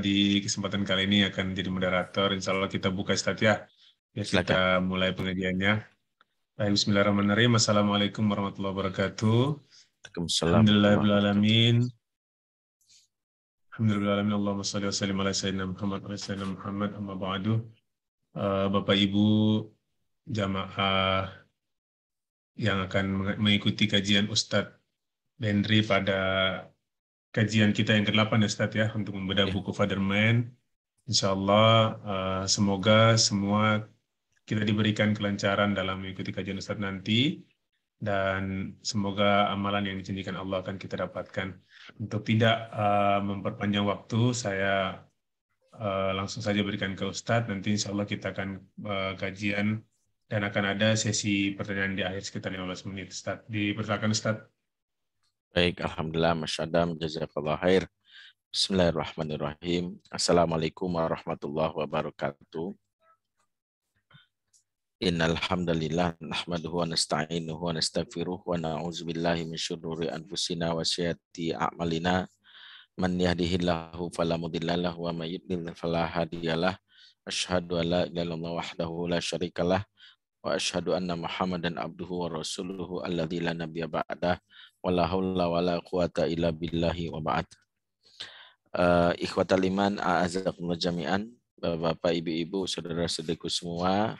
di kesempatan kali ini akan jadi moderator. Insya Allah kita buka Ustaz ya. Ya kita Silakan. mulai pengajiannya. Baik, Bismillahirrahmanirrahim. Assalamualaikum warahmatullahi wabarakatuh. Waalaikumsalam warahmatullahi wabarakatuh. Alhamdulillahirrahmanirrahim. Alhamdulillahirrahmanirrahim. Allahumma salli wa sallim ala Sayyidina Muhammad wa Sayyidina Muhammad amma ba'du. Bapak Ibu jamaah yang akan mengikuti kajian Ustadz Bendri pada kajian kita yang ke-8 ya Ustadz ya, untuk membedah Ya. buku Father Man. Insya Allah semoga semua kita diberikan kelancaran dalam mengikuti kajian Ustadz nanti, dan semoga amalan yang dijanjikan Allah akan kita dapatkan. Untuk tidak memperpanjang waktu, saya langsung saja berikan ke Ustadz. Nanti insya Allah kita akan kajian dan akan ada sesi pertanyaan di akhir sekitar 15 menit. Ustadz, dipersilakan Ustadz. Baik, alhamdulillah, masyadam, jazakallah khair. Bismillahirrahmanirrahim. Assalamualaikum warahmatullahi wabarakatuh. Innal hamdalillah nahmaduhu wa nasta'inuhu wa nastaghfiruh wa na'udzu billahi min syururi anfusina wa sayyiati a'malina. Man yahdihillahu fala mudhillalah wa may yudlil fala hadiyalah. Asyhadu an la ilaha illallah wahdahu la syarikalah wa asyhadu anna Muhammadan abduhu wa rasuluhu alladzi la nabiyya ba'dah wa la haula wa la quwata illa billahi wa ba'd. Ikhwatal iman, a'azakumullah jami'an, Bapak, Ibu-ibu, saudara-saudaraku semua,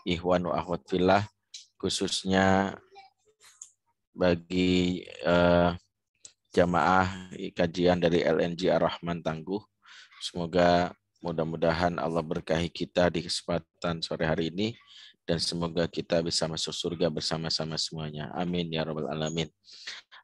ikhwan wa akhwat fillah, khususnya bagi jamaah kajian dari LNG Ar-Rahman Tangguh. Semoga mudah-mudahan Allah berkahi kita di kesempatan sore hari ini, dan semoga kita bisa masuk surga bersama-sama semuanya. Amin ya rabbal alamin.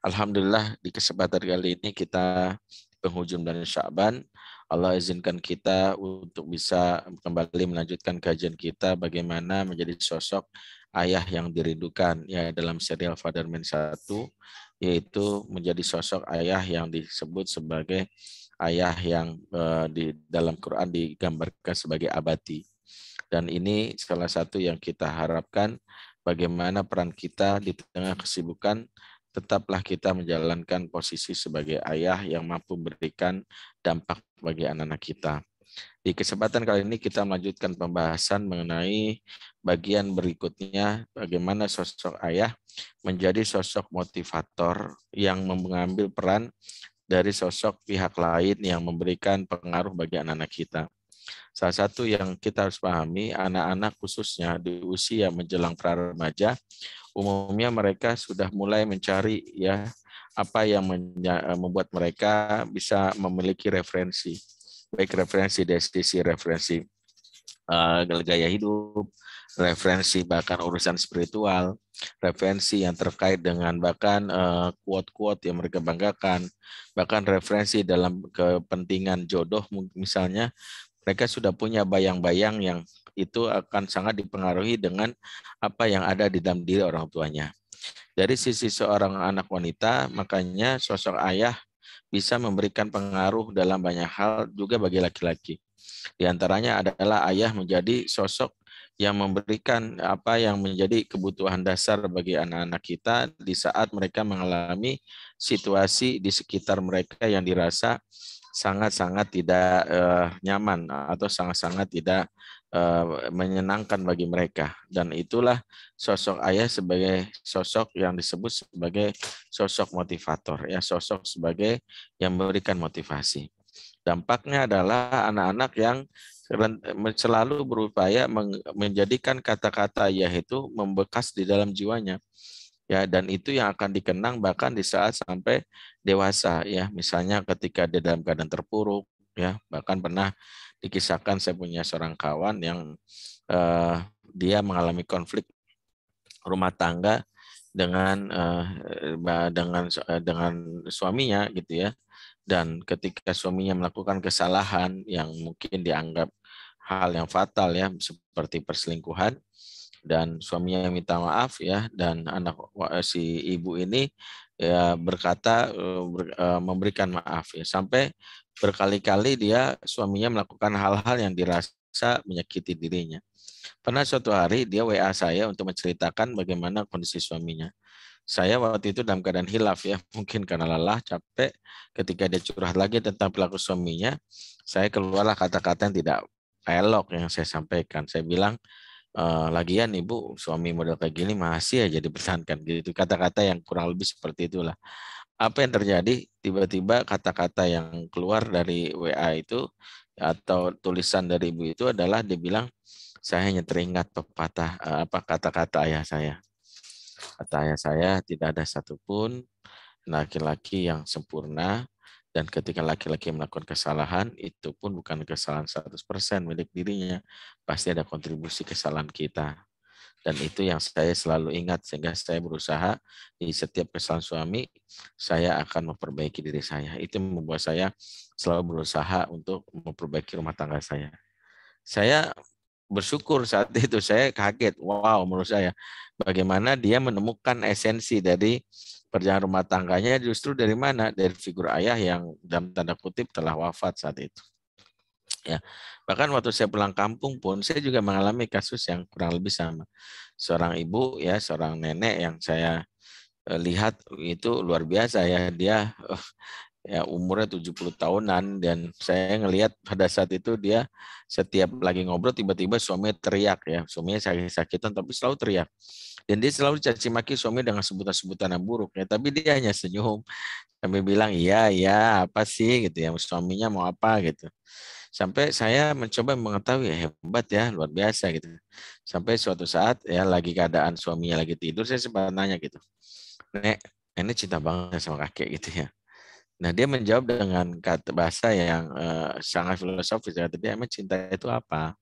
Alhamdulillah, di kesempatan kali ini kita penghujung bulan Sya'ban. Allah izinkan kita untuk bisa kembali melanjutkan kajian kita bagaimana menjadi sosok ayah yang dirindukan ya dalam serial Father Man 1, yaitu menjadi sosok ayah yang disebut sebagai ayah yang di dalam Quran digambarkan sebagai abadi. Dan ini salah satu yang kita harapkan, bagaimana peran kita di tengah kesibukan, tetaplah kita menjalankan posisi sebagai ayah yang mampu memberikan dampak bagi anak-anak kita. Di kesempatan kali ini kita melanjutkan pembahasan mengenai bagian berikutnya, bagaimana sosok ayah menjadi sosok motivator yang mengambil peran dari sosok pihak lain yang memberikan pengaruh bagi anak-anak kita. Salah satu yang kita harus pahami, anak-anak khususnya di usia menjelang pra-remaja, umumnya mereka sudah mulai mencari ya apa yang membuat mereka bisa memiliki referensi, baik referensi dari sisi referensi gaya hidup, referensi bahkan urusan spiritual, referensi yang terkait dengan bahkan quote-quote yang mereka banggakan, bahkan referensi dalam kepentingan jodoh misalnya. Mereka sudah punya bayang-bayang yang itu akan sangat dipengaruhi dengan apa yang ada di dalam diri orang tuanya. Dari sisi seorang anak wanita, makanya sosok ayah bisa memberikan pengaruh dalam banyak hal juga bagi laki-laki. Di antaranya adalah ayah menjadi sosok yang memberikan apa yang menjadi kebutuhan dasar bagi anak-anak kita di saat mereka mengalami situasi di sekitar mereka yang dirasa sangat-sangat tidak nyaman atau sangat-sangat tidak menyenangkan bagi mereka. Dan itulah sosok ayah sebagai sosok yang disebut sebagai sosok motivator, ya, sosok sebagai yang memberikan motivasi. Dampaknya adalah anak-anak yang selalu berupaya menjadikan kata-kata ayah itu membekas di dalam jiwanya. Ya, dan itu yang akan dikenang bahkan di saat sampai dewasa, ya, misalnya ketika dia dalam keadaan terpuruk, ya, bahkan pernah dikisahkan, saya punya seorang kawan yang dia mengalami konflik rumah tangga dengan suaminya gitu ya, dan ketika suaminya melakukan kesalahan yang mungkin dianggap hal yang fatal ya, seperti perselingkuhan, dan suaminya minta maaf ya, dan anak si ibu ini ya berkata memberikan maaf ya, sampai berkali-kali dia suaminya melakukan hal-hal yang dirasa menyakiti dirinya. Pernah suatu hari dia WA saya untuk menceritakan bagaimana kondisi suaminya. Saya waktu itu dalam keadaan hilaf ya, mungkin karena lelah, capek. Ketika dia curhat lagi tentang perilaku suaminya, saya keluarlah kata-kata yang tidak elok yang saya sampaikan. Saya bilang, lagian ibu suami model kayak gini masih aja dipertahankan gitu. Kata-kata yang kurang lebih seperti itulah. Apa yang terjadi? Tiba-tiba kata-kata yang keluar dari WA itu atau tulisan dari ibu itu adalah dia bilang, saya hanya teringat pepatah apa kata-kata ayah saya. Kata ayah saya, tidak ada satupun laki-laki yang sempurna, dan ketika laki-laki melakukan kesalahan, itu pun bukan kesalahan 100% milik dirinya. Pasti ada kontribusi kesalahan kita. Dan itu yang saya selalu ingat, sehingga saya berusaha di setiap kesalahan suami, saya akan memperbaiki diri saya. Itu membuat saya selalu berusaha untuk memperbaiki rumah tangga saya. Saya bersyukur saat itu, saya kaget, wow menurut saya, bagaimana dia menemukan esensi dari perjalanan rumah tangganya justru dari mana? Dari figur ayah yang dalam tanda kutip telah wafat saat itu. Ya, bahkan waktu saya pulang kampung pun saya juga mengalami kasus yang kurang lebih sama. Seorang ibu ya, seorang nenek yang saya lihat itu luar biasa ya, dia ya umurnya 70 tahunan, dan saya ngelihat pada saat itu dia setiap lagi ngobrol tiba-tiba suaminya teriak ya, suaminya sakit-sakitan tapi selalu teriak, dan dia selalu caci maki suami dengan sebutan-sebutan yang buruk ya, tapi dia hanya senyum sambil bilang iya iya apa sih gitu ya, suaminya mau apa gitu. Sampai saya mencoba mengetahui ya, hebat ya, luar biasa gitu. Sampai suatu saat ya lagi keadaan suaminya lagi tidur, saya sempat nanya gitu, Nek, ini cinta banget sama kakek gitu ya. Nah, dia menjawab dengan kata bahasa yang sangat filosofis. Kata dia, emang cinta itu apa?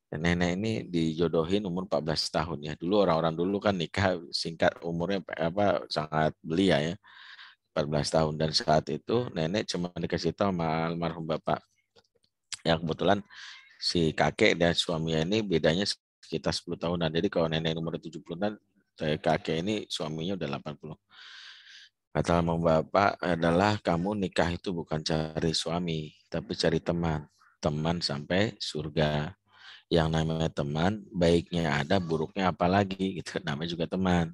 Dan nenek ini dijodohin umur 14 tahun ya. Dulu orang-orang dulu kan nikah singkat umurnya apa sangat belia ya, 14 tahun. Dan saat itu nenek cuma dikasih tahu sama almarhum bapak. Ya kebetulan si kakek dan suaminya ini bedanya sekitar 10 tahunan. Jadi kalau nenek umur 70-an, kakek ini suaminya udah 80. Kata almarhum bapak adalah, kamu nikah itu bukan cari suami, tapi cari teman. Teman sampai surga. Yang namanya teman, baiknya ada, buruknya apalagi. Gitu. Namanya juga teman.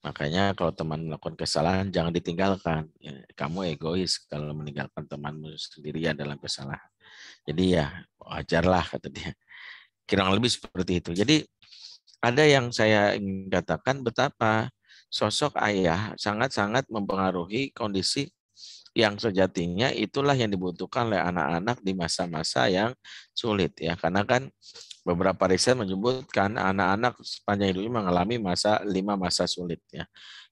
Makanya kalau teman melakukan kesalahan, jangan ditinggalkan. Ya, kamu egois kalau meninggalkan temanmu sendirian dalam kesalahan. Jadi ya wajarlah, kata dia. Kurang lebih seperti itu. Jadi ada yang saya ingin katakan, betapa sosok ayah sangat-sangat mempengaruhi kondisi yang sejatinya itulah yang dibutuhkan oleh anak-anak di masa-masa yang sulit ya. Karena kan beberapa riset menyebutkan anak-anak sepanjang hidupnya mengalami 5 masa sulit ya.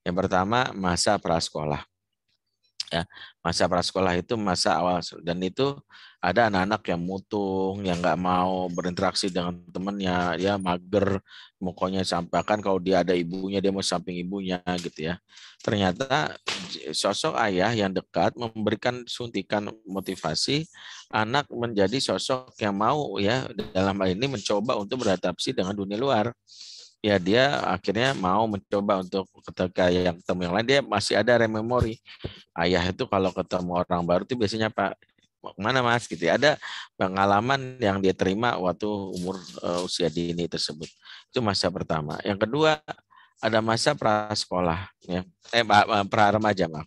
Yang pertama masa prasekolah. Ya, masa prasekolah itu masa awal, dan itu ada anak-anak yang mutung, yang nggak mau berinteraksi dengan temannya, dia mager, mukanya sampaikan kalau dia ada ibunya dia mau samping ibunya gitu ya. Ternyata sosok ayah yang dekat memberikan suntikan motivasi anak menjadi sosok yang mau ya dalam hal ini mencoba untuk beradaptasi dengan dunia luar. Ya dia akhirnya mau mencoba untuk ketika yang ketemu yang lain dia masih ada rememori. Ayah itu kalau ketemu orang baru itu biasanya Pak, mau kemana Mas gitu ya. Ada pengalaman yang dia terima waktu umur usia dini tersebut. Itu masa pertama. Yang kedua ada masa prasekolah ya. Pra remaja maaf.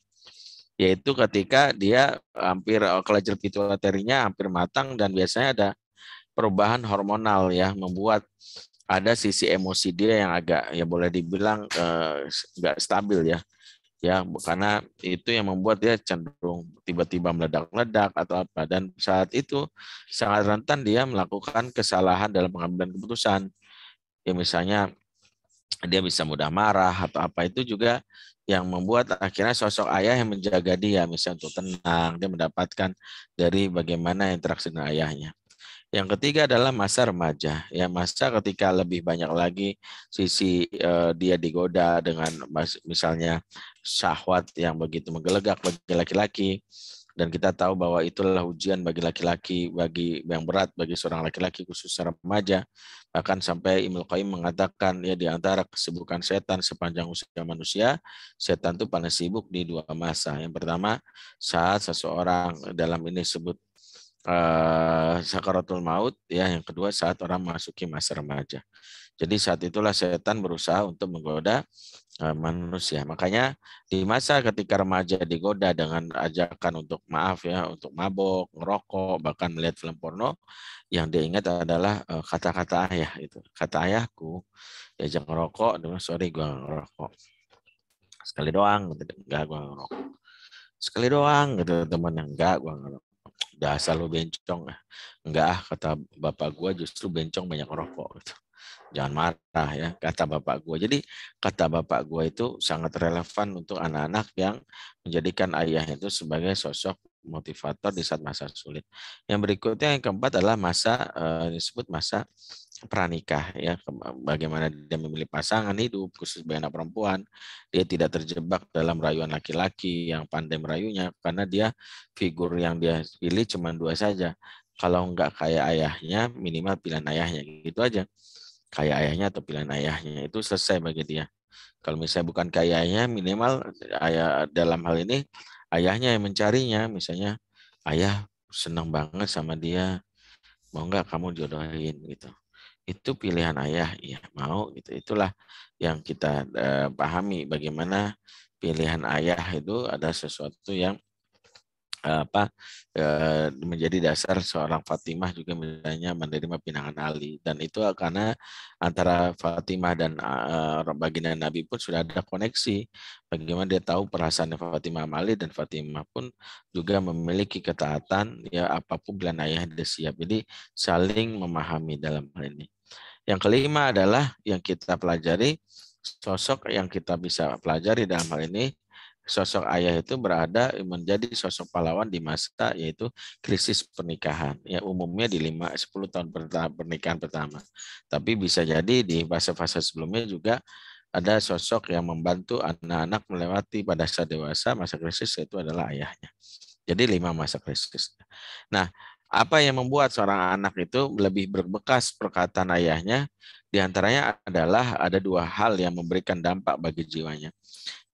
Yaitu ketika dia hampir kelenjar pituiterinya hampir matang, dan biasanya ada perubahan hormonal ya, membuat ada sisi emosi dia yang agak ya boleh dibilang nggak stabil ya karena itu yang membuat dia cenderung tiba-tiba meledak-ledak atau apa, dan saat itu sangat rentan dia melakukan kesalahan dalam pengambilan keputusan ya, misalnya dia bisa mudah marah atau apa, itu juga yang membuat akhirnya sosok ayah yang menjaga dia misalnya untuk tenang, dia mendapatkan dari bagaimana interaksi dengan ayahnya. Yang ketiga adalah masa remaja, ya masa ketika lebih banyak lagi sisi dia digoda dengan misalnya syahwat yang begitu menggelegak bagi laki-laki, dan kita tahu bahwa itulah ujian bagi laki-laki, bagi yang berat bagi seorang laki-laki khususnya remaja. Bahkan sampai Ibnu Qayyim mengatakan ya, di antara kesibukan setan sepanjang usia manusia, setan itu paling sibuk di 2 masa. Yang pertama saat seseorang dalam ini sebut sakaratul maut ya, yang kedua saat orang memasuki masa remaja. Jadi saat itulah setan berusaha untuk menggoda manusia. Makanya di masa ketika remaja digoda dengan ajakan untuk maaf ya, untuk mabok, ngerokok, bahkan melihat film porno, yang dia ingat adalah kata-kata ayah itu. Kata ayahku, diajak ngerokok, dia bilang, sorry gue ngerokok. Sekali doang, gitu. Enggak gue ngerokok. Sekali doang, gitu temannya, enggak gue ngerokok. Dasar lu bencong. Enggak ah, kata bapak gue justru bencong banyak ngerokok. Gitu. Jangan marah ya, kata bapak gue. Jadi kata bapak gue itu sangat relevan untuk anak-anak yang menjadikan ayah itu sebagai sosok motivator di saat masa sulit. Yang berikutnya yang keempat adalah masa disebut masa pranikah ya, bagaimana dia memilih pasangan hidup khusus bagi anak perempuan. Dia tidak terjebak dalam rayuan laki-laki yang pandai merayunya karena dia figur yang dia pilih cuma dua saja. Kalau enggak kayak ayahnya, minimal pilihan ayahnya gitu aja. Kayak ayahnya atau pilihan ayahnya itu selesai bagi dia. Kalau misalnya bukan kayak ayahnya, minimal ayah dalam hal ini ayahnya yang mencarinya. Misalnya ayah senang banget sama dia, mau nggak kamu jodohin gitu. Itu pilihan ayah, ya mau gitu. Itulah yang kita pahami bagaimana pilihan ayah itu ada sesuatu yang menjadi dasar seorang Fatimah juga misalnya menerima pinangan Ali, dan itu karena antara Fatimah dan baginda Nabi pun sudah ada koneksi, bagaimana dia tahu perasaan Fatimah sama Ali, dan Fatimah pun juga memiliki ketaatan ya, apapun pilihan ayah dia siap. Jadi saling memahami dalam hal ini. Yang kelima adalah yang kita pelajari, sosok yang kita bisa pelajari dalam hal ini, sosok ayah itu berada menjadi sosok pahlawan di masa yaitu krisis pernikahan. Ya umumnya di 5-10 tahun pernikahan pertama. Tapi bisa jadi di fase-fase sebelumnya juga ada sosok yang membantu anak-anak melewati pada saat dewasa masa krisis, yaitu adalah ayahnya. Jadi 5 masa krisis. Nah, apa yang membuat seorang anak itu lebih berbekas perkataan ayahnya? Di antaranya adalah ada dua hal yang memberikan dampak bagi jiwanya.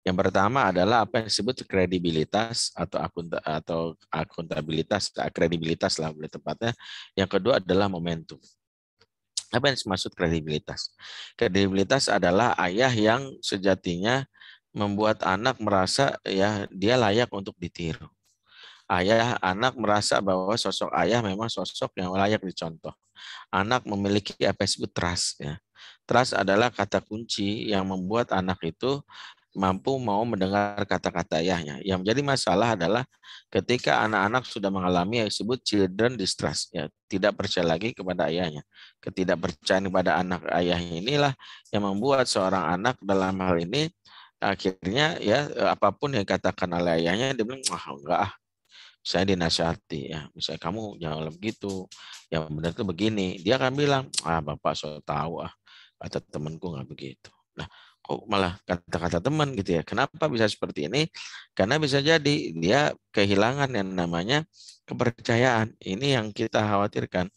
Yang pertama adalah apa yang disebut kredibilitas atau akuntabilitas, kredibilitas lah boleh tepatnya. Yang kedua adalah momentum. Apa yang dimaksud kredibilitas? Kredibilitas adalah ayah yang sejatinya membuat anak merasa ya dia layak untuk ditiru. Anak merasa bahwa sosok ayah memang sosok yang layak dicontoh. Anak memiliki apa yang disebut trust ya. Trust adalah kata kunci yang membuat anak itu mampu mau mendengar kata-kata ayahnya. Yang menjadi masalah adalah ketika anak-anak sudah mengalami yang disebut children distrust, ya, tidak percaya lagi kepada ayahnya. Ketidakpercayaan kepada anak ayahnya inilah yang membuat seorang anak dalam hal ini akhirnya ya apapun yang dikatakan oleh ayahnya dia bilang enggak ah, saya dinasihati ya, misalnya kamu jangan begitu, yang benar itu begini, dia akan bilang bapak so tahu kata temanku nggak begitu. Nah, kok malah kata-kata teman gitu ya? Kenapa bisa seperti ini? Karena bisa jadi dia kehilangan yang namanya kepercayaan. Ini yang kita khawatirkan.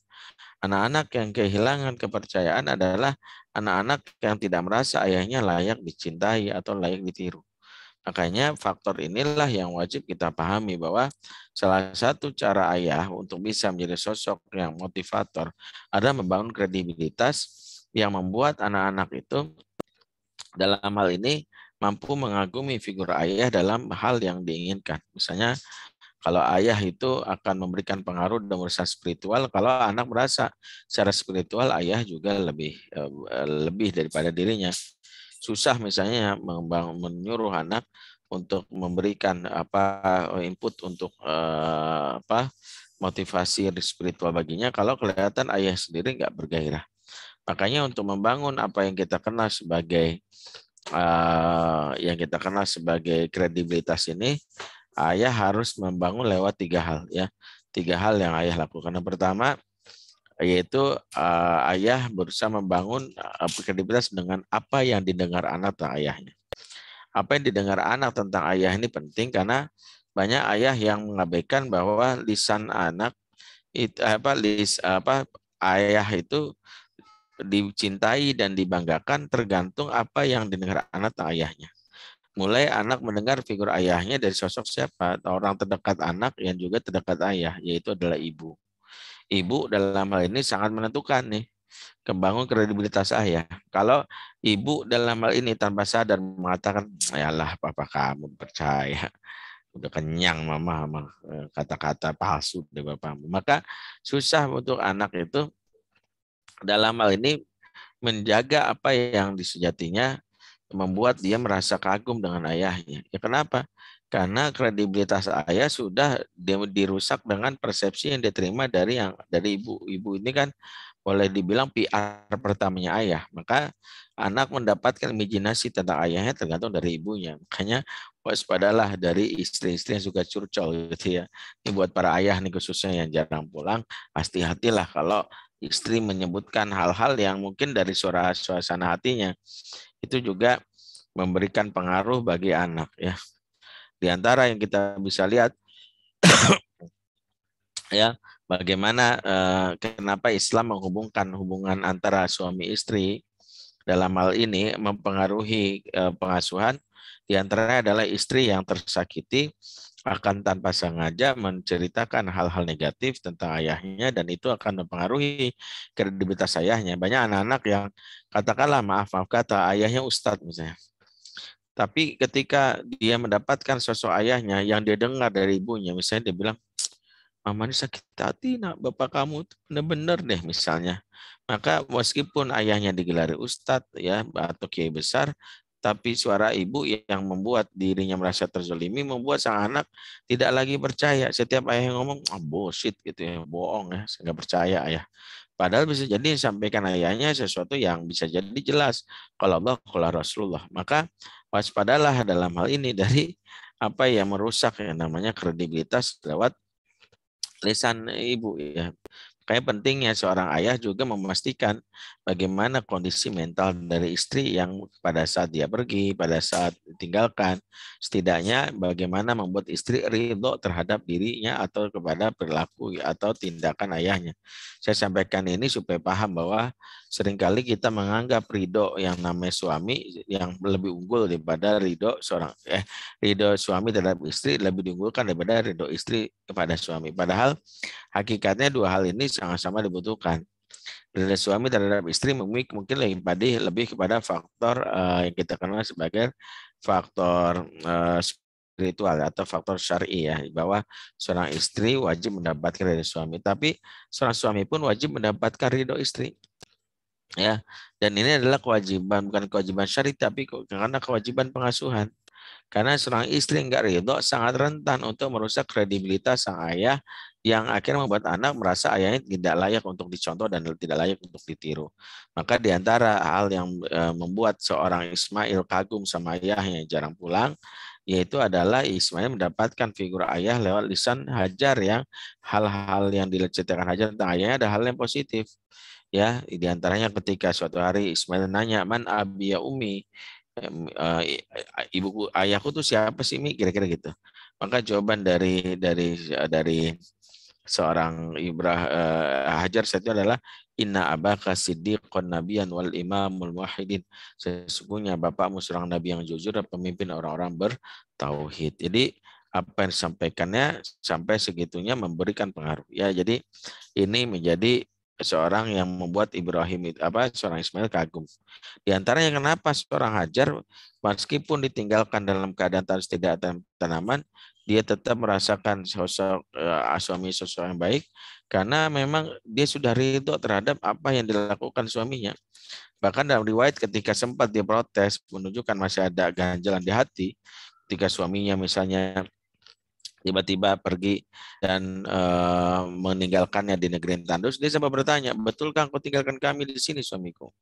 Anak-anak yang kehilangan kepercayaan adalah anak-anak yang tidak merasa ayahnya layak dicintai atau layak ditiru. Makanya faktor inilah yang wajib kita pahami bahwa salah satu cara ayah untuk bisa menjadi sosok yang motivator adalah membangun kredibilitas yang membuat anak-anak itu dalam hal ini mampu mengagumi figur ayah dalam hal yang diinginkan. Misalnya kalau ayah itu akan memberikan pengaruh dalam urusan spiritual, kalau anak merasa secara spiritual ayah juga lebih daripada dirinya. Susah misalnya menyuruh anak untuk memberikan input untuk motivasi spiritual baginya kalau kelihatan ayah sendiri nggak bergairah. Makanya untuk membangun apa yang kita kenal sebagai kredibilitas ini, ayah harus membangun lewat 3 hal ya. 3 hal yang ayah lakukan. Yang pertama yaitu ayah berusaha membangun kredibilitas dengan apa yang didengar anak tentang ayahnya. Apa yang didengar anak tentang ayah ini penting karena banyak ayah yang mengabaikan bahwa lisan anak itu ayah itu dicintai dan dibanggakan tergantung apa yang didengar anak tentang ayahnya. Mulai anak mendengar figur ayahnya dari sosok siapa? Orang terdekat anak yang juga terdekat ayah, yaitu adalah ibu. Ibu dalam hal ini sangat menentukan nih. kebangun kredibilitas ayah. Kalau ibu dalam hal ini tanpa sadar mengatakan, yalah papa kamu percaya, udah kenyang mama sama kata-kata palsu dari bapakmu. Maka susah untuk anak itu dalam hal ini menjaga apa yang disejatinya membuat dia merasa kagum dengan ayahnya. Ya kenapa? Karena kredibilitas ayah sudah dirusak dengan persepsi yang diterima dari ibu. Ibu ini kan boleh dibilang PR pertamanya ayah. Maka anak mendapatkan imajinasi tentang ayahnya tergantung dari ibunya. Makanya waspadalah dari istri-istri yang suka curcol gitu ya. Ini buat para ayah nih khususnya yang jarang pulang, hati-hatilah kalau istri menyebutkan hal-hal yang mungkin dari suasana hatinya itu juga memberikan pengaruh bagi anak ya. Di antara yang kita bisa lihat ya, bagaimana kenapa Islam menghubungkan hubungan antara suami istri dalam hal ini mempengaruhi pengasuhan. Di antaranya adalah istri yang tersakiti akan tanpa sengaja menceritakan hal-hal negatif tentang ayahnya dan itu akan mempengaruhi kredibilitas ayahnya. Banyak anak-anak yang katakanlah maaf kata ayahnya ustadz misalnya. Tapi ketika dia mendapatkan sosok ayahnya yang dia dengar dari ibunya, misalnya dia bilang, mama ini sakit hati nak, bapak kamu benar-benar deh misalnya. Maka meskipun ayahnya digelari ustadz ya atau kiai besar, tapi suara ibu yang membuat dirinya merasa terzolimi, membuat sang anak tidak lagi percaya. Setiap ayah yang ngomong, oh, bullshit gitu ya, bohong ya, saya nggak percaya ayah. Padahal bisa jadi sampaikan ayahnya sesuatu yang bisa jadi jelas. Kalau Allah, kalau Rasulullah. Maka waspadalah dalam hal ini dari apa yang merusak yang namanya kredibilitas lewat lisan ibu ya. Kayak pentingnya seorang ayah juga memastikan bagaimana kondisi mental dari istri yang pada saat dia pergi, pada saat ditinggalkan. Setidaknya bagaimana membuat istri ridho terhadap dirinya atau kepada perilaku atau tindakan ayahnya. Saya sampaikan ini supaya paham bahwa seringkali kita menganggap ridho yang namanya suami yang lebih unggul daripada ridho suami terhadap istri lebih diunggulkan daripada ridho istri kepada suami. Padahal hakikatnya dua hal ini sama-sama dibutuhkan. Ridho suami terhadap istri mungkin lebih kepada faktor yang kita kenal sebagai faktor spiritual atau faktor syar'i ya, bahwa seorang istri wajib mendapatkan ridho suami, tapi seorang suami pun wajib mendapatkan ridho istri. Ya, dan ini adalah kewajiban, bukan kewajiban syar'i tapi karena kewajiban pengasuhan. Karena seorang istri enggak ridho sangat rentan untuk merusak kredibilitas sang ayah yang akhirnya membuat anak merasa ayahnya tidak layak untuk dicontoh dan tidak layak untuk ditiru. Maka di antara hal yang membuat seorang Ismail kagum sama ayahnya yang jarang pulang, yaitu adalah Ismail mendapatkan figur ayah lewat lisan Hajar yang hal-hal yang diceritakan Hajar tentang ayahnya ada hal yang positif. Ya, di antaranya ketika suatu hari Ismail nanya, "Man abi ya umi?" Ibuku ayahku tuh siapa sih Mi, kira-kira gitu. Maka jawaban dari seorang Hajar itu adalah inna abaka siddiqon nabiyan wal imamul muwahhidin. Sesungguhnya bapakmu seorang nabi yang jujur dan pemimpin orang-orang bertauhid. Jadi apa yang disampaikannya sampai segitunya memberikan pengaruh. Ya, jadi ini menjadi seorang yang membuat seorang Ismail kagum. Di antaranya kenapa seorang Hajar meskipun ditinggalkan dalam keadaan tidak tanaman, dia tetap merasakan sosok sosok yang baik karena memang dia sudah ridho terhadap apa yang dilakukan suaminya. Bahkan dalam riwayat ketika sempat dia protes menunjukkan masih ada ganjalan di hati ketika suaminya misalnya tiba-tiba pergi dan meninggalkannya di negeri tandus, dia sempat bertanya, betulkah engkau tinggalkan kami di sini suamiku?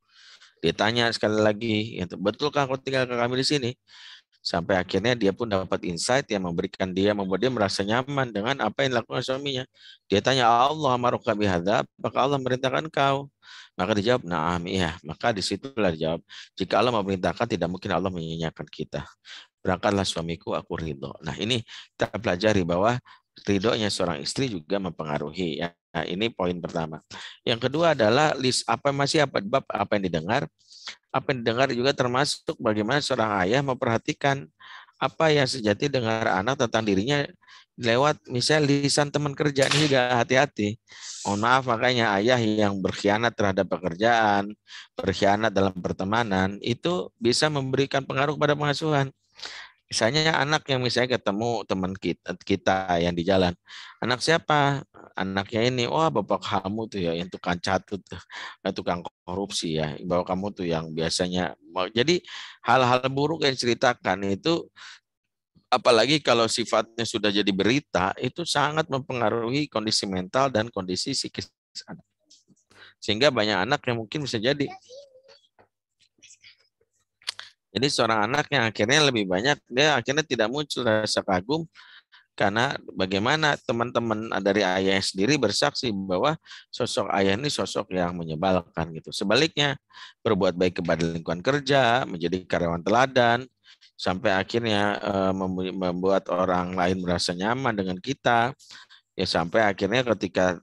Dia tanya sekali lagi, betulkah engkau tinggalkan kami di sini? Sampai akhirnya dia pun dapat insight yang membuat dia merasa nyaman dengan apa yang dilakukan suaminya. Dia tanya, Allah amaruka bihadza, apakah Allah merintahkan kau? Maka dijawab, na'am, iya. Maka disitulah dijawab, jika Allah memerintahkan tidak mungkin Allah menyanyiakan kita. Berangkatlah suamiku, aku ridho. Nah ini kita pelajari bahwa ridhonya seorang istri juga mempengaruhi. Ya. Nah, ini poin pertama. Yang kedua adalah bab apa yang didengar. Apa yang didengar juga termasuk bagaimana seorang ayah memperhatikan apa yang sejati dengar anak tentang dirinya lewat misalnya lisan teman kerja ini juga hati-hati. Mohon maaf, makanya ayah yang berkhianat terhadap pekerjaan, berkhianat dalam pertemanan, itu bisa memberikan pengaruh pada pengasuhan. Misalnya anak yang misalnya ketemu teman kita yang di jalan. Anak siapa? Anaknya ini. Wah, bapak kamu tuh ya yang tukang catut, tukang korupsi ya. Bapak kamu tuh yang biasanya. Jadi hal-hal buruk yang ceritakan itu, apalagi kalau sifatnya sudah jadi berita, itu sangat mempengaruhi kondisi mental dan kondisi psikis anak. Sehingga banyak anak yang mungkin bisa jadi seorang anak yang akhirnya lebih banyak, dia akhirnya tidak muncul rasa kagum karena bagaimana teman-teman dari ayahnya sendiri bersaksi bahwa sosok ayah ini sosok yang menyebalkan gitu. Sebaliknya, berbuat baik kepada lingkungan kerja, menjadi karyawan teladan, sampai akhirnya membuat orang lain merasa nyaman dengan kita. Ya sampai akhirnya ketika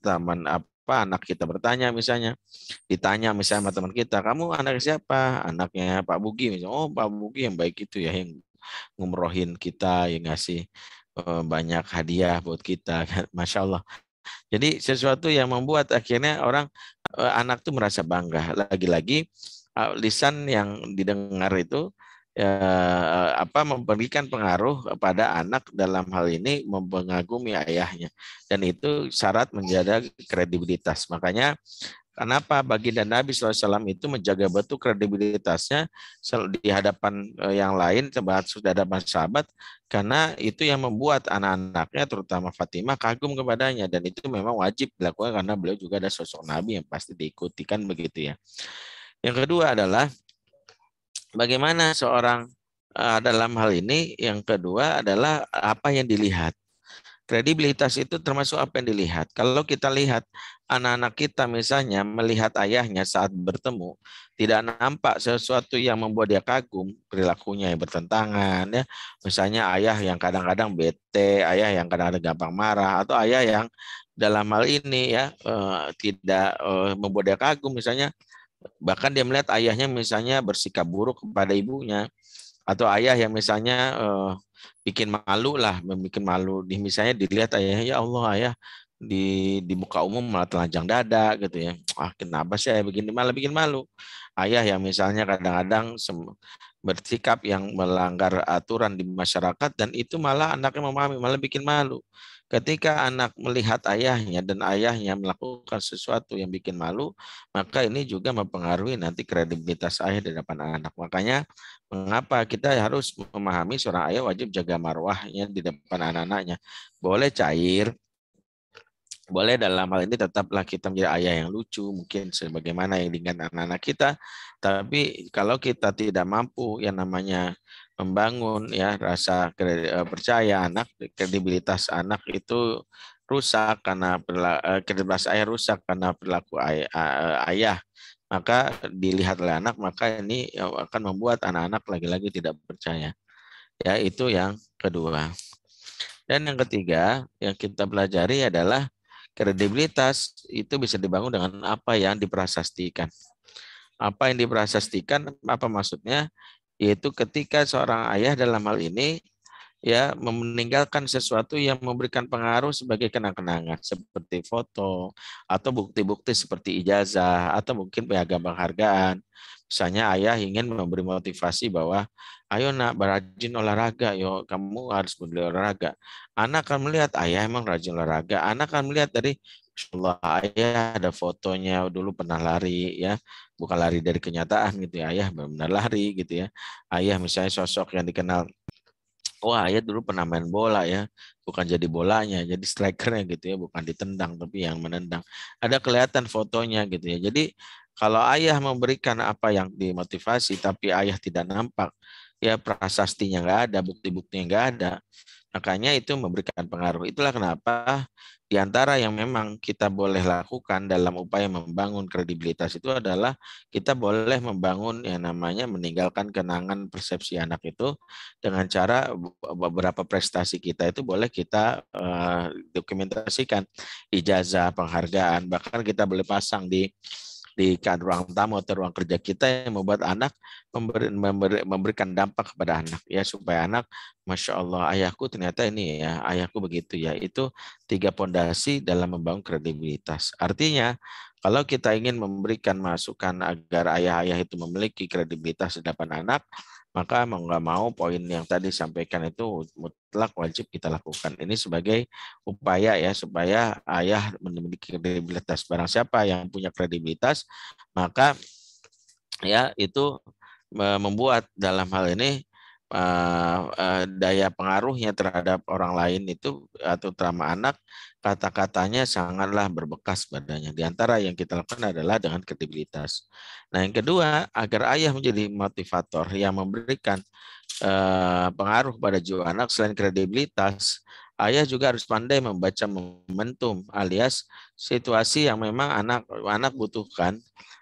anak kita bertanya misalnya, ditanya misalnya sama teman kita, kamu anak siapa? Anaknya Pak Bugi misalnya. Oh, Pak Bugi yang baik itu ya, yang ngumrohin kita, yang ngasih banyak hadiah buat kita. Masya Allah. Jadi sesuatu yang membuat akhirnya orang anak tuh merasa bangga. Lagi-lagi lisan yang didengar itu memberikan pengaruh pada anak dalam hal ini mengagumi ayahnya, dan itu syarat menjaga kredibilitas. Makanya kenapa baginda Nabi SAW itu menjaga betul kredibilitasnya di hadapan yang lain, di hadapan sahabat, karena itu yang membuat anak-anaknya, terutama Fatimah, kagum kepadanya, dan itu memang wajib dilakukan karena beliau juga ada sosok Nabi yang pasti diikuti, kan begitu ya. Yang kedua adalah bagaimana seorang dalam hal ini, yang kedua adalah apa yang dilihat. Kredibilitas itu termasuk apa yang dilihat. Kalau kita lihat anak-anak kita misalnya melihat ayahnya saat bertemu, tidak nampak sesuatu yang membuat dia kagum, perilakunya yang bertentangan, ya. Misalnya ayah yang kadang-kadang bete, ayah yang kadang-kadang gampang marah, atau ayah yang dalam hal ini ya tidak membuat dia kagum, misalnya bahkan dia melihat ayahnya misalnya bersikap buruk kepada ibunya, atau ayah yang misalnya bikin malu lah, bikin malu, misalnya dilihat ayahnya, ya Allah ayah di muka umum malah telanjang dada gitu ya. Kenapa sih ayah begini, malah bikin malu. Ayah yang misalnya kadang-kadang bersikap yang melanggar aturan di masyarakat, dan itu malah anaknya memahami, malah bikin malu. Ketika anak melihat ayahnya dan ayahnya melakukan sesuatu yang bikin malu, maka ini juga mempengaruhi nanti kredibilitas ayah di depan anak. Makanya mengapa kita harus memahami seorang ayah wajib jaga marwahnya di depan anak-anaknya. Boleh cair, boleh dalam hal ini tetaplah kita menjadi ayah yang lucu, mungkin sebagaimana yang dengan anak-anak kita. Tapi kalau kita tidak mampu yang namanya membangun ya rasa percaya anak, kredibilitas anak itu rusak karena kredibilitas ayah rusak karena perilaku ayah, maka dilihat oleh anak, maka ini akan membuat anak-anak lagi-lagi tidak percaya. Ya, itu yang kedua. Dan yang ketiga yang kita pelajari adalah kredibilitas itu bisa dibangun dengan apa yang diprasastikan. Apa yang diprasastikan, apa maksudnya? Yaitu ketika seorang ayah dalam hal ini ya meninggalkan sesuatu yang memberikan pengaruh sebagai kenang-kenangan seperti foto atau bukti-bukti seperti ijazah atau mungkin piagam penghargaan. Misalnya ayah ingin memberi motivasi bahwa ayo nak rajin olahraga, yo kamu harus berolahraga. Anak akan melihat ayah emang rajin olahraga. Anak akan melihat dari Allah, ayah ada fotonya dulu pernah lari ya, bukan lari dari kenyataan gitu ya, ayah benar-benar lari gitu ya. Ayah misalnya sosok yang dikenal, wah ayah dulu pernah main bola ya, bukan jadi bolanya, jadi strikernya gitu ya, bukan ditendang tapi yang menendang. Ada kelihatan fotonya gitu ya. Jadi kalau ayah memberikan apa yang dimotivasi tapi ayah tidak nampak, ya prasastinya nggak ada, bukti-buktinya nggak ada, makanya itu memberikan pengaruh. Itulah kenapa di antara yang memang kita boleh lakukan dalam upaya membangun kredibilitas itu adalah kita boleh membangun yang namanya meninggalkan kenangan persepsi anak itu dengan cara beberapa prestasi kita itu boleh kita dokumentasikan, ijazah, penghargaan, bahkan kita boleh pasang di di ruang tamu atau ruang kerja kita yang membuat anak memberikan dampak kepada anak ya, supaya anak Masya Allah ayahku ternyata ini ya, ayahku begitu ya. Itu 3 pondasi dalam membangun kredibilitas. Artinya kalau kita ingin memberikan masukan agar ayah-ayah itu memiliki kredibilitas di depan anak, maka mau nggak mau poin yang tadi sampaikan itu mutlak wajib kita lakukan. Ini sebagai upaya ya supaya ayah memiliki kredibilitas. Barang siapa yang punya kredibilitas, maka ya itu membuat dalam hal ini daya pengaruhnya terhadap orang lain itu atau terutama anak, kata-katanya sangatlah berbekas padanya. Di antara yang kita lakukan adalah dengan kredibilitas. Nah, yang kedua, agar ayah menjadi motivator yang memberikan pengaruh pada jiwa anak selain kredibilitas, ayah juga harus pandai membaca momentum alias situasi yang memang anak butuhkan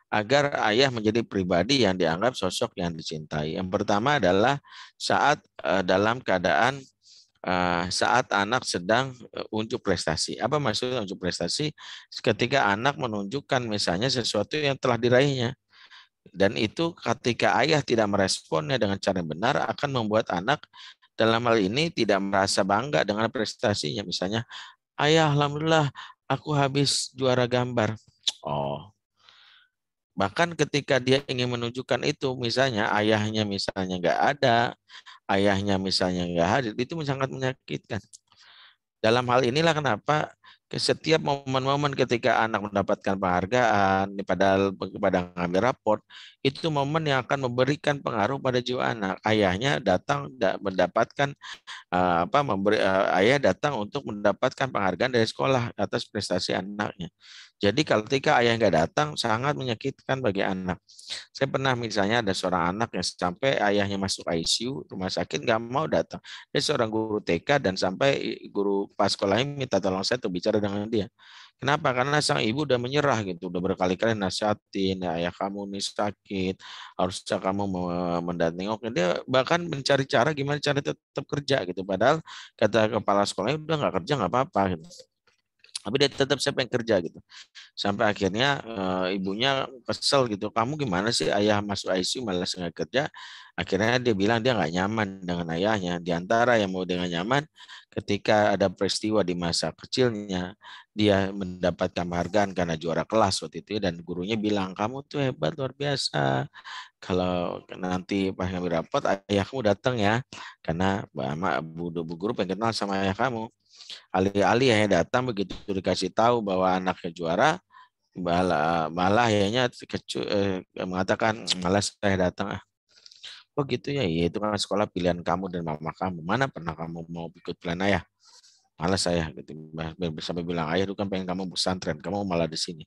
agar ayah menjadi pribadi yang dianggap sosok yang dicintai. Yang pertama adalah saat dalam keadaan saat anak sedang unjuk prestasi. Apa maksudnya unjuk prestasi? Ketika anak menunjukkan misalnya sesuatu yang telah diraihnya. Dan itu ketika ayah tidak meresponnya dengan cara yang benar akan membuat anak dalam hal ini tidak merasa bangga dengan prestasinya. Misalnya, ayah alhamdulillah aku habis juara gambar. Oh, bahkan ketika dia ingin menunjukkan itu, misalnya ayahnya misalnya nggak ada, ayahnya misalnya nggak hadir, itu sangat menyakitkan. Dalam hal inilah kenapa setiap momen-momen ketika anak mendapatkan penghargaan, padahal pada ngambil raport, itu momen yang akan memberikan pengaruh pada jiwa anak. Ayahnya datang mendapatkan ayah datang untuk mendapatkan penghargaan dari sekolah atas prestasi anaknya. Jadi ketika ayah nggak datang sangat menyakitkan bagi anak. Saya pernah misalnya ada seorang anak yang sampai ayahnya masuk ICU rumah sakit nggak mau datang. Dia seorang guru TK dan sampai guru pas sekolahnya minta tolong saya untuk bicara dengan dia. Kenapa? Karena sang ibu udah menyerah gitu, udah berkali-kali nasihatin, ya, ayah kamu nih sakit, harusnya kamu mendatangi. Dia bahkan mencari cara gimana cara tetap kerja gitu. Padahal kata kepala sekolahnya udah nggak kerja nggak apa-apa gitu. Tapi dia tetap siapa yang kerja gitu. Sampai akhirnya ibunya kesel gitu. Kamu gimana sih ayah masuk ICU malah nggak kerja? Akhirnya dia bilang dia nggak nyaman dengan ayahnya. Di antara yang mau dengan nyaman, ketika ada peristiwa di masa kecilnya, dia mendapatkan penghargaan karena juara kelas waktu itu. Dan gurunya bilang, kamu tuh hebat luar biasa. Kalau nanti pas ngambil rapot, ayahmu datang ya. Karena bu guru pengen kenal sama ayah kamu. Alih-alih yang datang begitu dikasih tahu bahwa anaknya juara, malah ayahnya mengatakan malas saya datang. Oh gitu ya, iya itu kan sekolah pilihan kamu dan mama kamu. Mana pernah kamu mau ikut pilihan ayah? Malas saya gitu. Sampai bilang ayah itu kan pengen kamu pesantren, kamu malah di sini.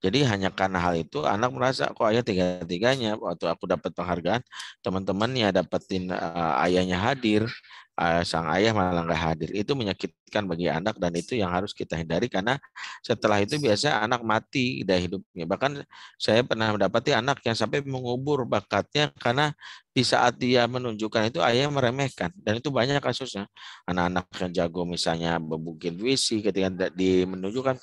Jadi hanya karena hal itu anak merasa kok ayah tiga-tiganya waktu aku dapat penghargaan, teman-temannya dapetin ayahnya hadir, sang ayah malah nggak hadir. Itu menyakitkan bagi anak dan itu yang harus kita hindari karena setelah itu biasa anak mati dari hidupnya. Bahkan saya pernah mendapati anak yang sampai mengubur bakatnya karena di saat dia menunjukkan itu ayah meremehkan dan itu banyak kasusnya. Anak-anak yang jago misalnya membuat puisi ketika menunjukkan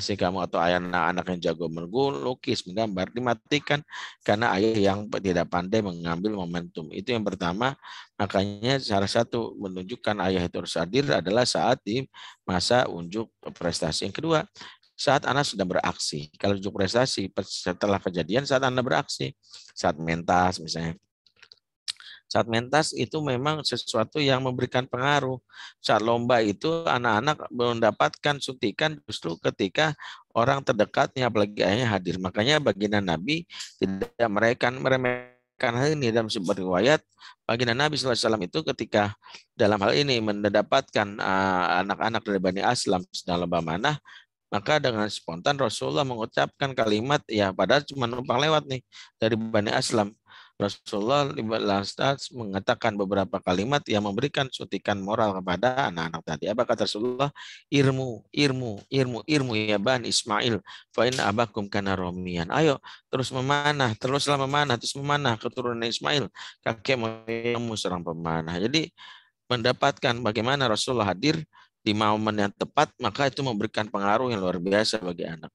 sih kamu atau anak-anak yang jago melukis, menggambar dimatikan karena ayah yang tidak pandai mengambil momentum. Itu yang pertama. Makanya salah satu menunjukkan ayah itu harus hadir adalah saat di masa unjuk prestasi. Yang kedua, saat anak sudah beraksi. Kalau unjuk prestasi setelah kejadian saat anak beraksi, saat mentas misalnya. Saat mentas itu memang sesuatu yang memberikan pengaruh. Saat lomba itu anak-anak mendapatkan suntikan justru ketika orang terdekatnya apalagi ayahnya hadir. Makanya baginda Nabi tidak meremehkan hal ini dalam sebuah riwayat. Baginda Nabi SAW itu ketika dalam hal ini mendapatkan anak-anak dari Bani Aslam sedang lomba manah, maka dengan spontan Rasulullah mengucapkan kalimat ya padahal cuma numpang lewat nih dari Bani Aslam. Rasulullah mengatakan beberapa kalimat yang memberikan suntikan moral kepada anak-anak tadi. Apa kata Rasulullah? Irmu ya Bani Ismail. Fa inna abakum kana romian. Ayo teruslah memanah, terus memanah keturunan Ismail. Kakek moyangmu seorang pemanah. Jadi mendapatkan bagaimana Rasulullah hadir di momen yang tepat, maka itu memberikan pengaruh yang luar biasa bagi anak.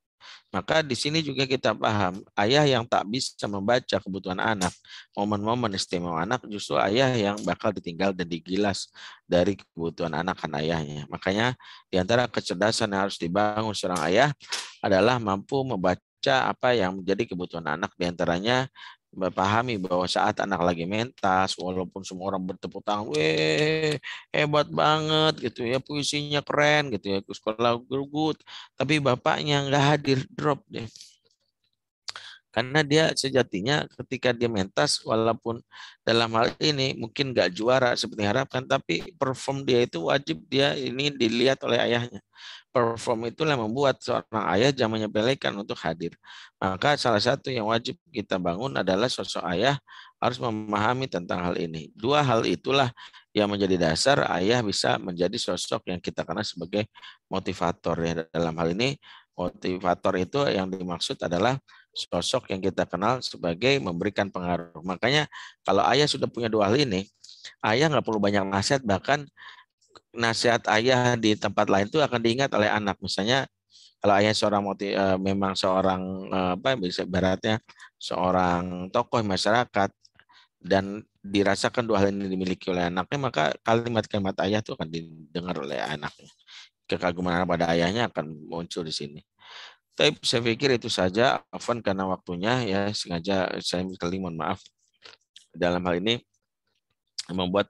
Maka di sini juga kita paham, ayah yang tak bisa membaca kebutuhan anak, momen-momen istimewa anak, justru ayah yang bakal ditinggal dan digilas dari kebutuhan anak kan ayahnya. Makanya di antara kecerdasan yang harus dibangun seorang ayah adalah mampu membaca apa yang menjadi kebutuhan anak, di antaranya memahami bahwa saat anak lagi mentas, walaupun semua orang bertepuk tangan, weh hebat banget gitu ya, puisinya keren gitu ya, ke sekolah good, tapi bapaknya nggak hadir, drop deh. Karena dia sejatinya ketika dia mentas, walaupun dalam hal ini mungkin nggak juara seperti harapkan, tapi perform dia itu wajib dia ini dilihat oleh ayahnya. Perform itulah yang membuat seorang ayah jangan menyepelekan untuk hadir. Maka salah satu yang wajib kita bangun adalah sosok ayah harus memahami tentang hal ini. Dua hal itulah yang menjadi dasar ayah bisa menjadi sosok yang kita kenal sebagai motivator ya. Dalam hal ini motivator itu yang dimaksud adalah sosok yang kita kenal sebagai memberikan pengaruh. Makanya kalau ayah sudah punya dua hal ini, ayah nggak perlu banyak nasihat, bahkan nasihat ayah di tempat lain itu akan diingat oleh anak. Misalnya kalau ayah memang seorang apa bisa ibaratnya seorang tokoh masyarakat dan dirasakan dua hal ini dimiliki oleh anaknya, maka kalimat-kalimat ayah itu akan didengar oleh anaknya. Kekaguman pada ayahnya akan muncul di sini. Tapi saya pikir itu saja, Afwan, karena waktunya ya sengaja saya sekali mohon maaf dalam hal ini membuat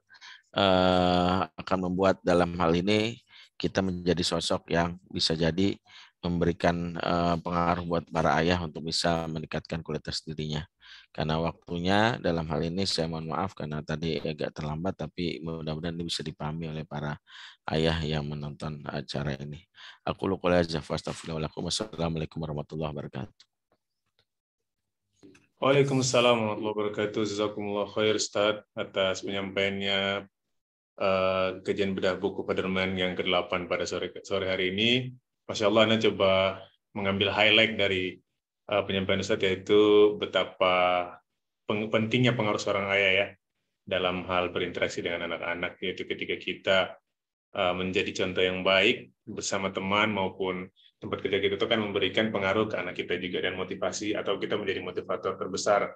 akan membuat dalam hal ini kita menjadi sosok yang bisa jadi memberikan pengaruh buat para ayah untuk bisa meningkatkan kualitas dirinya. Karena waktunya dalam hal ini saya mohon maaf karena tadi agak terlambat, tapi mudah-mudahan ini bisa dipahami oleh para ayah yang menonton acara ini. Aku lupa aja. Wassalamualaikum warahmatullahi wabarakatuh. Waalaikumsalam warahmatullahi wabarakatuh. Jazakumullah khair Ustaz atas penyampaiannya kajian bedah buku Paderman yang ke-8 pada sore hari ini. Masya Allah, Anda coba mengambil highlight dari penyampaian Ustaz, yaitu betapa pentingnya pengaruh seorang ayah ya dalam hal berinteraksi dengan anak-anak, yaitu ketika kita menjadi contoh yang baik bersama teman maupun tempat kerja kita itu kan memberikan pengaruh ke anak kita juga, dan motivasi atau kita menjadi motivator terbesar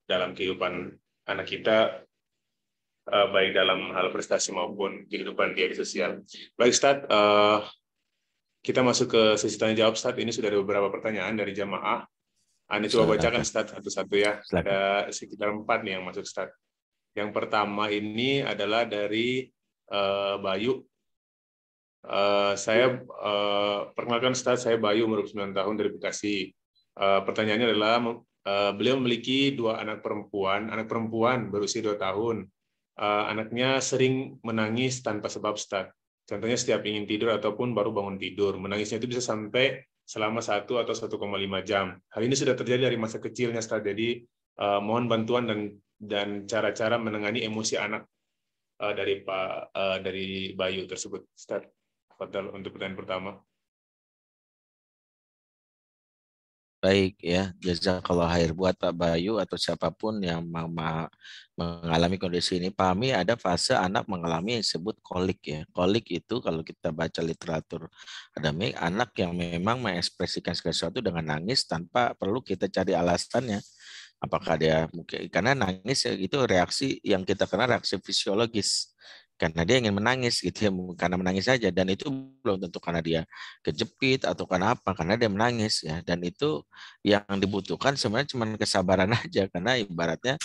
dalam kehidupan anak kita, baik dalam hal prestasi maupun kehidupan dia di sosial. Baik Ustaz, kita masuk ke sesi tanya jawab Ustaz. Ini sudah ada beberapa pertanyaan dari jamaah. Anda coba bacakan Ustaz satu-satu ya. Ada sekitar 4 nih yang masuk Ustaz. Yang pertama ini adalah dari Bayu. Saya perkenalkan Ustaz, saya Bayu, umur 9 tahun dari Bekasi. Pertanyaannya adalah beliau memiliki 2 anak perempuan berusia 2 tahun. Anaknya sering menangis tanpa sebab Ustaz. Contohnya setiap ingin tidur ataupun baru bangun tidur. Menangisnya itu bisa sampai selama 1 atau 1,5 jam. Hal ini sudah terjadi dari masa kecilnya Ustaz. Jadi mohon bantuan dan cara-cara menangani emosi anak dari Bayu tersebut. Ustaz, fadhal untuk pertanyaan pertama. Baik ya, jazakallah khair buat Pak Bayu atau siapapun yang mengalami kondisi ini. Pahami ada fase anak mengalami yang disebut kolik ya. Kolik itu kalau kita baca literatur akademik, anak yang memang mengekspresikan sesuatu dengan nangis tanpa perlu kita cari alasannya. Apakah dia mungkin karena nangis itu reaksi yang kita kenal reaksi fisiologis. Karena dia ingin menangis gitu ya, karena menangis saja, dan itu belum tentu karena dia kejepit atau karena apa, karena dia menangis ya, dan itu yang dibutuhkan sebenarnya cuma kesabaran aja, karena ibaratnya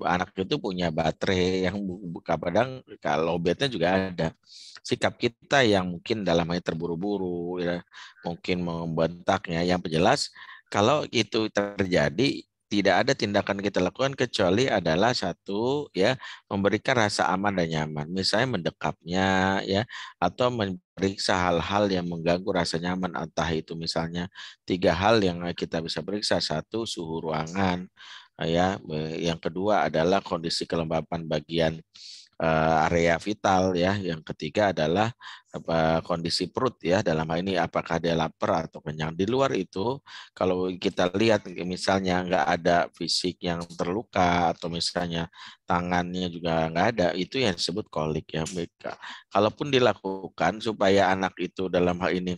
anak itu punya baterai yang kadang kalau obatnya juga ada. Sikap kita yang mungkin dalam hal terburu-buru ya, mungkin membentaknya, yang jelas kalau itu terjadi tidak ada tindakan kita lakukan kecuali adalah satu ya memberikan rasa aman dan nyaman, misalnya mendekapnya ya atau memeriksa hal-hal yang mengganggu rasa nyaman, entah itu misalnya 3 hal yang kita bisa periksa. 1, suhu ruangan ya, yang kedua adalah kondisi kelembapan bagian area vital ya, yang ketiga adalah kondisi perut ya, dalam hal ini apakah dia lapar atau kenyang. Di luar itu kalau kita lihat misalnya nggak ada fisik yang terluka atau misalnya tangannya juga nggak ada, itu yang disebut kolik ya. Kalaupun dilakukan supaya anak itu dalam hal ini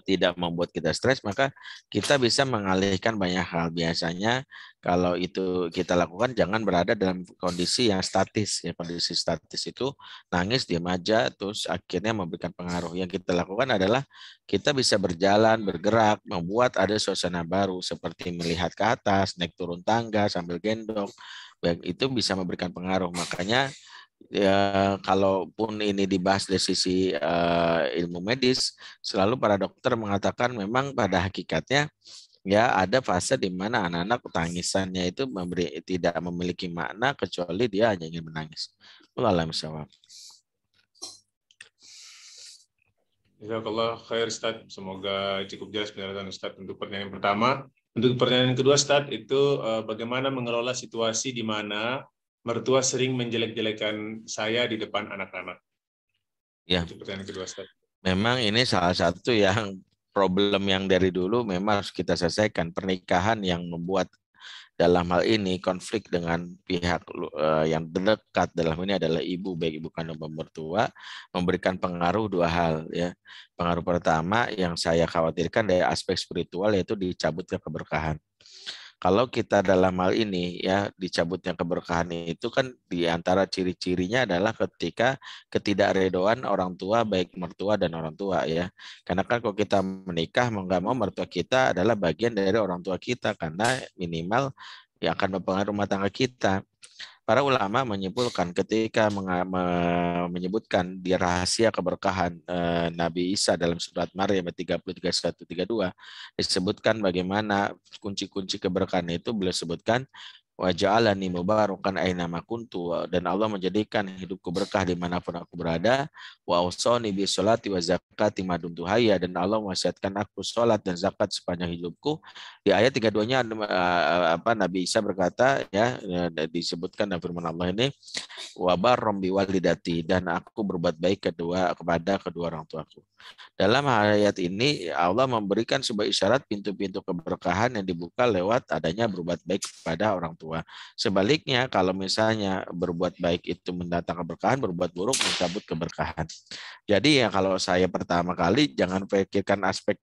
tidak membuat kita stres, maka kita bisa mengalihkan banyak hal. Biasanya kalau itu kita lakukan, jangan berada dalam kondisi yang statis. Ya, kondisi statis itu nangis, diam aja, terus akhirnya memberikan pengaruh. Yang kita lakukan adalah kita bisa berjalan, bergerak, membuat ada suasana baru seperti melihat ke atas, naik turun tangga sambil gendong. Baik, itu bisa memberikan pengaruh. Makanya ya, kalaupun ini dibahas dari sisi ilmu medis, selalu para dokter mengatakan memang pada hakikatnya ya ada fase di mana anak-anak tangisannya itu tidak memiliki makna kecuali dia hanya ingin menangis. Wallahu a'lam bishawab. Jazakallah khair Ustaz. Semoga cukup jelas penjelasan Ustaz untuk pertanyaan pertama. Untuk pertanyaan kedua Ustaz, itu bagaimana mengelola situasi di mana mertua sering menjelek-jelekan saya di depan anak-anak? Ya, Itu pertanyaan kedua Ustaz. memang ini salah satu yang problem yang dari dulu memang harus kita selesaikan. Pernikahan yang membuat dalam hal ini konflik dengan pihak yang terdekat, dalam ini adalah ibu, baik ibu kandung maupun mertua, memberikan pengaruh dua hal ya. Pengaruh pertama yang saya khawatirkan dari aspek spiritual yaitu dicabutnya keberkahan. Kalau kita dalam hal ini ya dicabutnya keberkahan itu kan di antara ciri-cirinya adalah ketika ketidakredoan orang tua baik mertua dan orang tua ya. Karena kan kalau kita menikah mau nggak mau mertua kita adalah bagian dari orang tua kita karena minimal yang akan mempengaruhi rumah tangga kita. Para ulama menyimpulkan ketika menyebutkan di rahasia keberkahan Nabi Isa dalam surat Maryam 30, 31, 32 disebutkan bagaimana kunci-kunci keberkahan itu beliau sebutkan wa ja'alani mubarakan aina ma kuntu, dan Allah menjadikan hidupku berkah dimanapun aku berada, wa awsani bi sholati wa zakati ma dumtu hayya, dan Allah mewasiatkan aku sholat dan zakat sepanjang hidupku. Di ayat 32-nya Nabi Isa berkata ya disebutkan dalam firman Allah ini wa barram bi walidati, dan aku berbuat baik kepada kedua orang tuaku. Dalam ayat ini Allah memberikan sebuah isyarat pintu-pintu keberkahan yang dibuka lewat adanya berbuat baik kepada orang tua. Sebaliknya kalau misalnya berbuat baik itu mendatangkan keberkahan, berbuat buruk mencabut keberkahan. Jadi ya kalau saya pertama kali jangan pikirkan aspek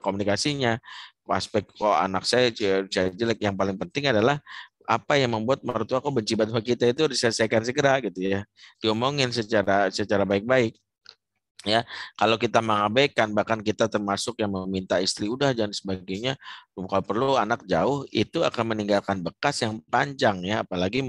komunikasinya, aspek kok anak saya jelek, yang paling penting adalah apa yang membuat mertua kok benci banget sama kita itu diselesaikan segera gitu ya. Diomongin secara baik-baik. Ya, kalau kita mengabaikan, bahkan kita termasuk yang meminta istri udah dan sebagainya, kalau perlu anak jauh, itu akan meninggalkan bekas yang panjang ya, apalagi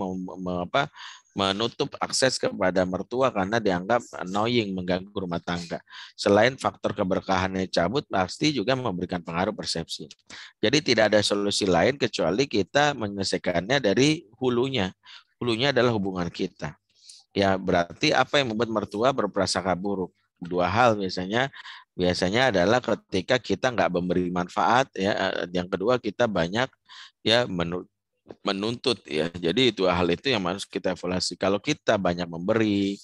menutup akses kepada mertua karena dianggap annoying, mengganggu rumah tangga. Selain faktor keberkahannya cabut, pasti juga memberikan pengaruh persepsi. Jadi tidak ada solusi lain kecuali kita menyelesaikannya dari hulunya. Hulunya adalah hubungan kita. Ya berarti apa yang membuat mertua berprasangka buruk? Dua hal biasanya adalah ketika kita nggak memberi manfaat ya, yang kedua kita banyak ya menuntut ya. Jadi itu hal itu yang harus kita evaluasi. Kalau kita banyak memberi,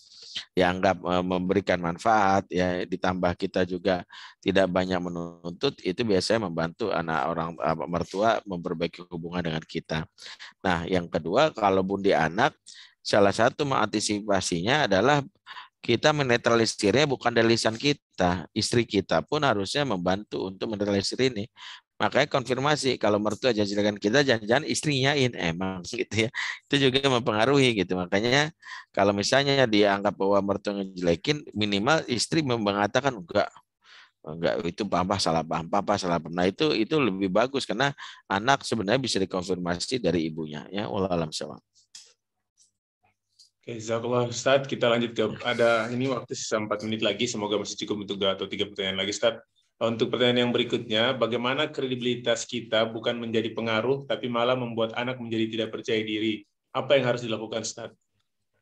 dianggap memberikan manfaat ya, ditambah kita juga tidak banyak menuntut, itu biasanya membantu anak orang mertua memperbaiki hubungan dengan kita. Nah, yang kedua, kalaupun di anak, salah satu mengantisipasinya adalah kita menetralisirnya bukan dari lisan kita. Istri kita pun harusnya membantu untuk menetralisir ini. Makanya konfirmasi kalau mertua jelekan kita, jangan-jangan istrinya emang gitu ya. Itu juga mempengaruhi gitu. Makanya kalau misalnya dianggap bahwa mertua ngejelekin, minimal istri mengatakan enggak itu papa salah paham, papa salah paham. Nah itu lebih bagus karena anak sebenarnya bisa dikonfirmasi dari ibunya ya. Wallahu a'lam bishawab. Oke, jazakallah Ustaz. Kita lanjut ke ada ini waktu sisa 4 menit lagi. Semoga masih cukup untuk 2 atau 3 pertanyaan lagi Ustaz. Untuk pertanyaan yang berikutnya, bagaimana kredibilitas kita bukan menjadi pengaruh, tapi malah membuat anak menjadi tidak percaya diri? Apa yang harus dilakukan Ustaz?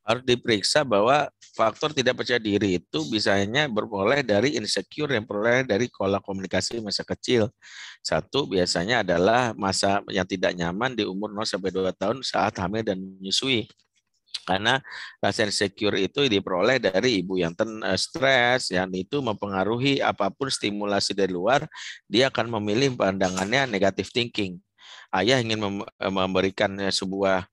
Harus diperiksa bahwa faktor tidak percaya diri itu biasanya bermulai dari insecure yang bermulai dari pola komunikasi masa kecil. Satu biasanya adalah masa yang tidak nyaman di umur 0-2 tahun saat hamil dan menyusui. Karena rasa insecure itu diperoleh dari ibu yang stres, yang itu mempengaruhi apapun stimulasi dari luar, dia akan memilih pandangannya negative thinking. ayah ingin memberikan sebuah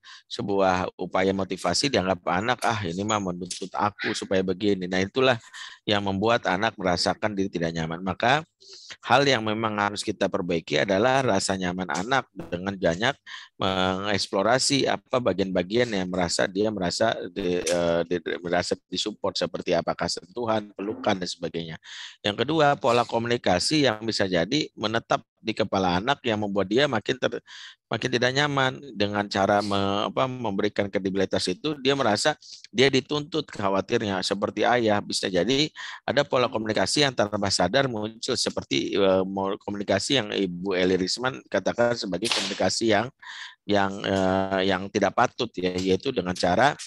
upaya motivasi, dianggap anak ini mah menuntut aku supaya begini. Nah, itulah yang membuat anak merasakan diri tidak nyaman. Maka hal yang memang harus kita perbaiki adalah rasa nyaman anak dengan banyak mengeksplorasi apa bagian-bagian yang merasa merasa disupport, seperti apakah sentuhan, pelukan, dan sebagainya. Yang kedua, pola komunikasi yang bisa jadi menetap di kepala anak yang membuat dia makin tidak nyaman dengan cara memberikan kredibilitas itu. Dia merasa dia dituntut, khawatirnya seperti ayah. Bisa jadi ada pola komunikasi yang tanpa sadar muncul, seperti komunikasi yang Ibu Eli Risman katakan sebagai komunikasi yang tidak patut, ya, yaitu dengan cara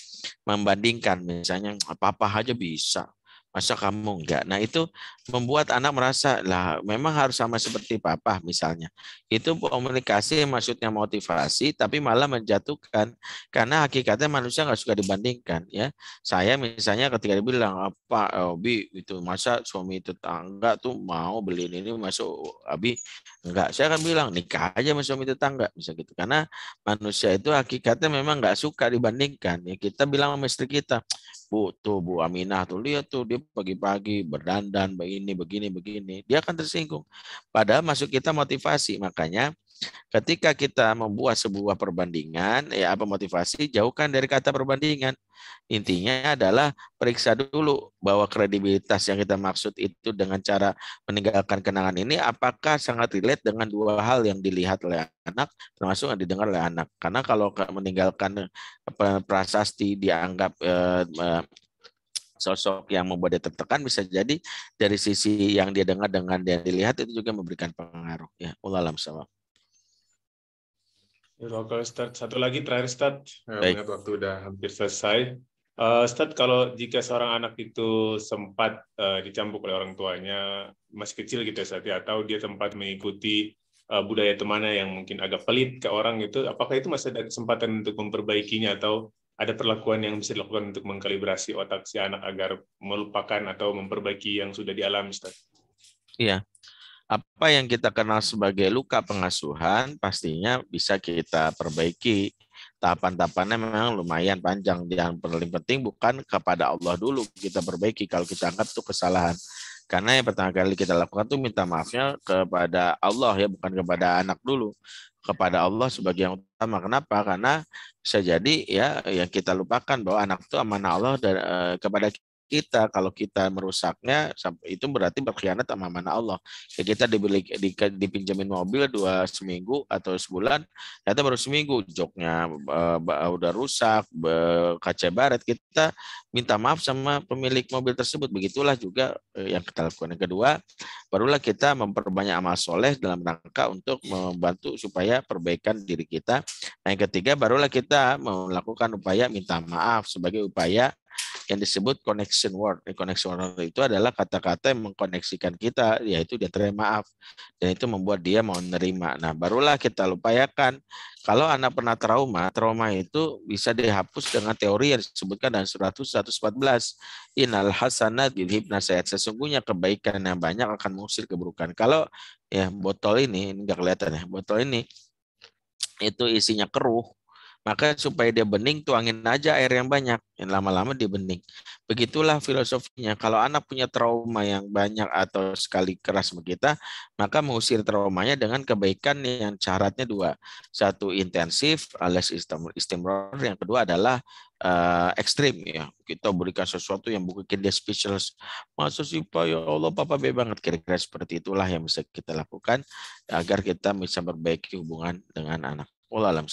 membandingkan, misalnya papa aja bisa, masa kamu enggak. Nah, itu membuat anak merasa lah memang harus sama seperti papa misalnya. Itu komunikasi maksudnya motivasi tapi malah menjatuhkan, karena hakikatnya manusia nggak suka dibandingkan, ya. Saya misalnya ketika dibilang apa, Bi itu masa suami tetangga tuh mau beliin ini, masuk Abi enggak, saya akan bilang nikah aja sama suami tetangga, bisa gitu. Karena manusia itu hakikatnya memang nggak suka dibandingkan, ya. Kita bilang sama istri kita, Bu Aminah tuh, lihat tuh dia pagi-pagi berdandan begini. Dia akan tersinggung. Padahal masuk kita motivasi. Makanya ketika kita membuat sebuah perbandingan, ya apa motivasi, jauhkan dari kata perbandingan. Intinya adalah periksa dulu bahwa kredibilitas yang kita maksud itu dengan cara meninggalkan kenangan ini apakah sangat relate dengan dua hal yang dilihat oleh anak, termasuk yang didengar oleh anak. Karena kalau meninggalkan prasasti dianggap sosok yang membuat dia tertekan, bisa jadi dari sisi yang dia dengar dengan dia dilihat itu juga memberikan pengaruh, ya. Wallahu a'lam. Oke, Ustadz. Satu lagi terakhir, Ustadz. Baik. Mengingat waktu udah hampir selesai. Ustadz, kalau jika seorang anak itu sempat dicambuk oleh orang tuanya masih kecil gitu, Ustadz, ya, atau dia sempat mengikuti budaya temannya yang mungkin agak pelit ke orang itu, apakah itu masih ada kesempatan untuk memperbaikinya, atau ada perlakuan yang bisa dilakukan untuk mengkalibrasi otak si anak agar melupakan atau memperbaiki yang sudah dialami, Ustadz? Iya. Apa yang kita kenal sebagai luka pengasuhan pastinya bisa kita perbaiki. Tahapan-tahapannya memang lumayan panjang. Yang paling penting bukan kepada Allah dulu kita perbaiki kalau kita anggap itu kesalahan. Karena yang pertama kali kita lakukan tuh minta maafnya kepada Allah, ya, bukan kepada anak dulu. Kepada Allah sebagai yang utama. Kenapa? Karena bisa jadi, ya, yang kita lupakan bahwa anak itu amanah Allah kepada kita. Kalau kita merusaknya, itu berarti berkhianat sama amanah Allah. Ya, kita dipinjemin mobil seminggu atau sebulan, ternyata baru seminggu joknya udah rusak, kaca baret, kita minta maaf sama pemilik mobil tersebut. Begitulah juga yang kita lakukan. Yang kedua, barulah kita memperbanyak amal soleh dalam rangka untuk membantu supaya perbaikan diri kita. Nah, yang ketiga, barulah kita melakukan upaya minta maaf sebagai upaya yang disebut connection word. Connection word itu adalah kata-kata yang mengkoneksikan kita, yaitu dia terima maaf. Dan itu membuat dia mau menerima. Nah, barulah kita lupakan. Kalau anak pernah trauma itu bisa dihapus dengan teori yang disebutkan dalam surat 114. Innal hasanat yudhibna sayyi'at. Sesungguhnya kebaikan yang banyak akan mengusir keburukan. Kalau ya botol ini enggak kelihatan, ya. Botol ini itu isinya keruh, maka supaya dia bening tuangin aja air yang banyak, yang lama-lama dia bening. Begitulah filosofinya. Kalau anak punya trauma yang banyak atau sekali keras sama kita, maka mengusir traumanya dengan kebaikan yang syaratnya dua. Satu, intensif alias istimror. Yang kedua adalah ekstrim, ya. Kita berikan sesuatu yang bikin dia speechless. Masa sih Pak, ya Allah Papa baik banget. Kira-kira seperti itulah yang bisa kita lakukan agar kita bisa memperbaiki hubungan dengan anak. Wallahu a'lam.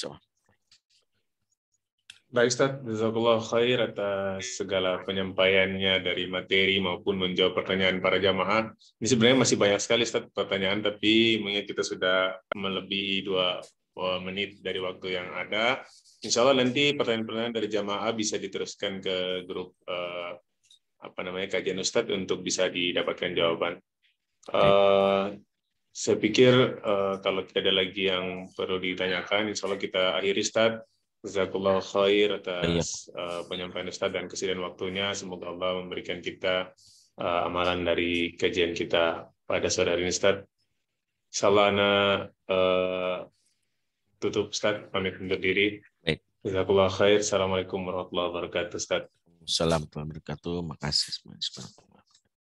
Baik, Ustaz. Jazakallah khair atas segala penyampaiannya dari materi maupun menjawab pertanyaan para jamaah. Ini sebenarnya masih banyak sekali, Ustaz, pertanyaan, tapi mengingat kita sudah melebihi 2 menit dari waktu yang ada. Insya Allah nanti pertanyaan-pertanyaan dari jamaah bisa diteruskan ke grup kajian Ustaz untuk bisa didapatkan jawaban. Saya pikir kalau tidak ada lagi yang perlu ditanyakan, insya Allah kita akhiri, Ustaz. Jazakallah khair atas penyampaian Ustaz dan kesediaan waktunya. Semoga Allah memberikan kita amalan dari kajian kita pada sore hari ini, Ustaz. Insyaallah tutup, Ustaz. Pamit undur diri. Baik. Jazakallah khair. Assalamualaikum warahmatullahi wabarakatuh, Ustaz. Assalamualaikum warahmatullahi wabarakatuh. Makasih semuanya.